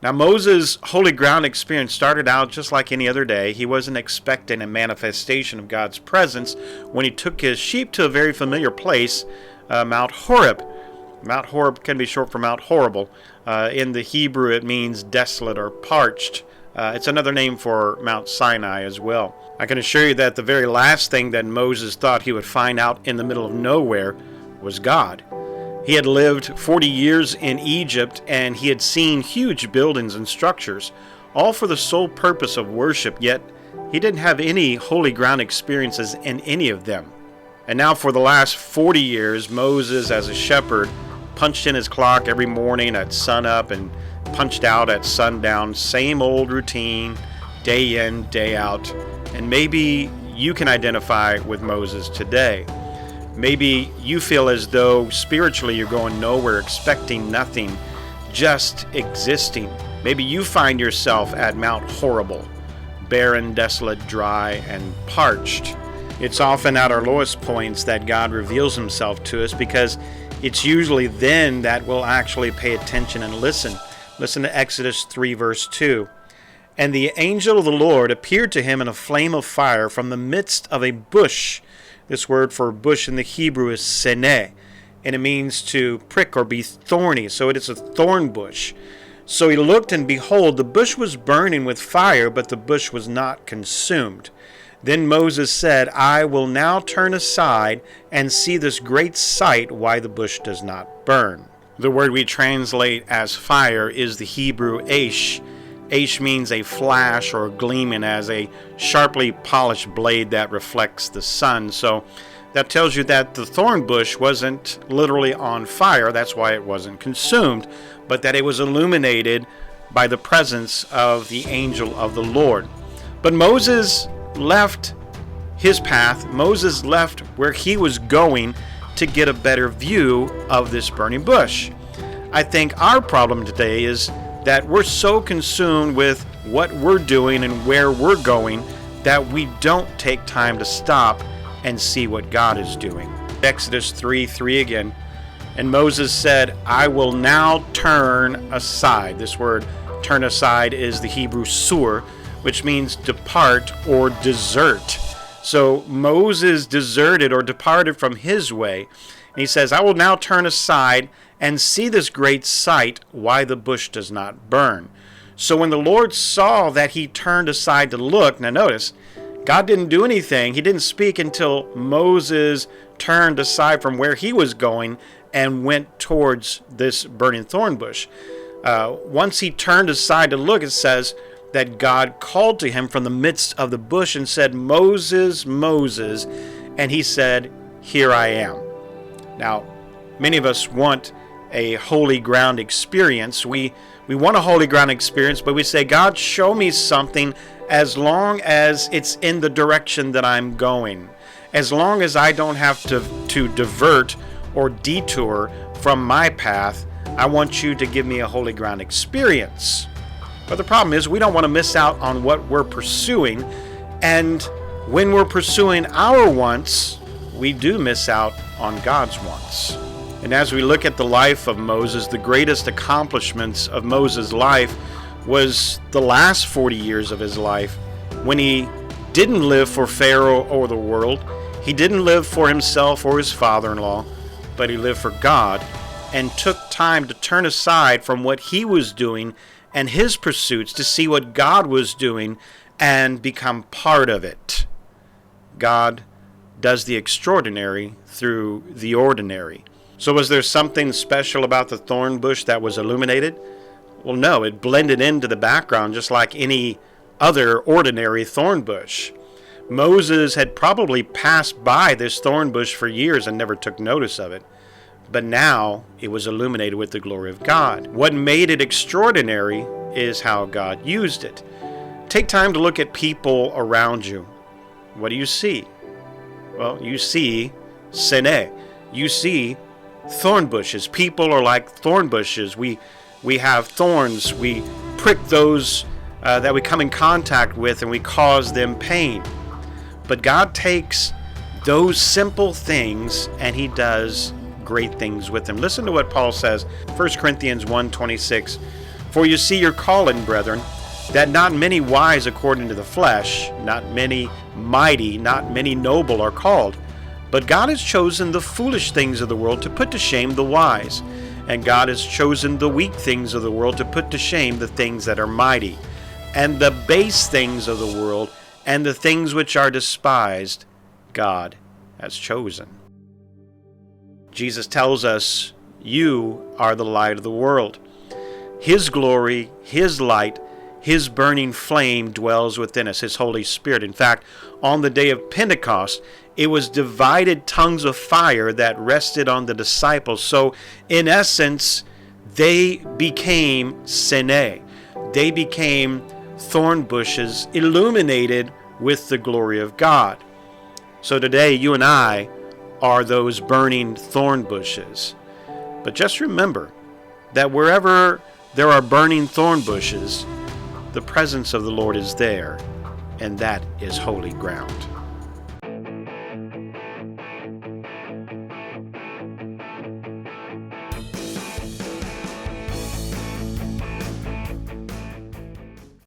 Now, Moses' holy ground experience started out just like any other day. He wasn't expecting a manifestation of God's presence when he took his sheep to a very familiar place, Mount Horeb. Mount Horeb can be short for Mount Horrible. In the Hebrew, it means desolate or parched. It's another name for Mount Sinai as well. I can assure you that the very last thing that Moses thought he would find out in the middle of nowhere was God. He had lived 40 years in Egypt, and he had seen huge buildings and structures, all for the sole purpose of worship, yet he didn't have any holy ground experiences in any of them. And now for the last 40 years, Moses, as a shepherd, punched in his clock every morning at sunup and punched out at sundown, same old routine, day in, day out. And maybe you can identify with Moses today. Maybe you feel as though spiritually you're going nowhere, expecting nothing, just existing. Maybe you find yourself at Mount Horrible, barren, desolate, dry, and parched. It's often at our lowest points that God reveals himself to us, because it's usually then that we'll actually pay attention and listen. Listen to Exodus 3, verse 2. And the angel of the Lord appeared to him in a flame of fire from the midst of a bush. This word for bush in the Hebrew is seneh, and it means to prick or be thorny. So it is a thorn bush. So he looked, and behold, the bush was burning with fire, but the bush was not consumed. Then Moses said, I will now turn aside and see this great sight, why the bush does not burn. The word we translate as fire is the Hebrew ash. Ash means a flash or gleaming, as a sharply polished blade that reflects the sun. So that tells you that the thorn bush wasn't literally on fire. That's why it wasn't consumed, but that it was illuminated by the presence of the angel of the Lord. But Moses left his path. Moses left where he was going to get a better view of this burning bush. I think our problem today is that we're so consumed with what we're doing and where we're going that we don't take time to stop and see what God is doing. Exodus 3:3 again. And Moses said, I will now turn aside. This word turn aside is the Hebrew sur, which means depart or desert. So Moses deserted or departed from his way. And he says, I will now turn aside and see this great sight, why the bush does not burn. So when the Lord saw that he turned aside to look, now notice, God didn't do anything. He didn't speak until Moses turned aside from where he was going and went towards this burning thorn bush. Once he turned aside to look, it says that God called to him from the midst of the bush and said, Moses, Moses. And he said, here I am. Now, many of us want a holy ground experience. We want a holy ground experience, but we say, God, show me something as long as it's in the direction that I'm going. As long as I don't have to divert or detour from my path, I want you to give me a holy ground experience. But the problem is we don't want to miss out on what we're pursuing. And when we're pursuing our wants, we do miss out on God's wants. And as we look at the life of Moses, the greatest accomplishments of Moses' life was the last 40 years of his life, when he didn't live for Pharaoh or the world. He didn't live for himself or his father-in-law, but he lived for God and took time to turn aside from what he was doing and his pursuits to see what God was doing and become part of it. God does the extraordinary through the ordinary. So was there something special about the thorn bush that was illuminated? Well, no, it blended into the background just like any other ordinary thorn bush. Moses had probably passed by this thorn bush for years and never took notice of it. But now it was illuminated with the glory of God. What made it extraordinary is how God used it. Take time to look at people around you. What do you see? Well, you see seneh. You see thorn bushes. People are like thorn bushes. We have thorns. We prick those that we come in contact with, and we cause them pain. But God takes those simple things and he does great things with them. Listen to what Paul says, 1 Corinthians 1:26. For you see your calling, brethren, that not many wise according to the flesh, not many mighty, not many noble are called. But God has chosen the foolish things of the world to put to shame the wise. And God has chosen the weak things of the world to put to shame the things that are mighty. And the base things of the world and the things which are despised, God has chosen. Jesus tells us, you are the light of the world. His glory, His light, His burning flame dwells within us, His Holy Spirit. In fact, on the day of Pentecost, it was divided tongues of fire that rested on the disciples. So, in essence, they became sene. They became thorn bushes illuminated with the glory of God. So today, you and I are those burning thorn bushes. But just remember that wherever there are burning thorn bushes, the presence of the Lord is there, and that is holy ground.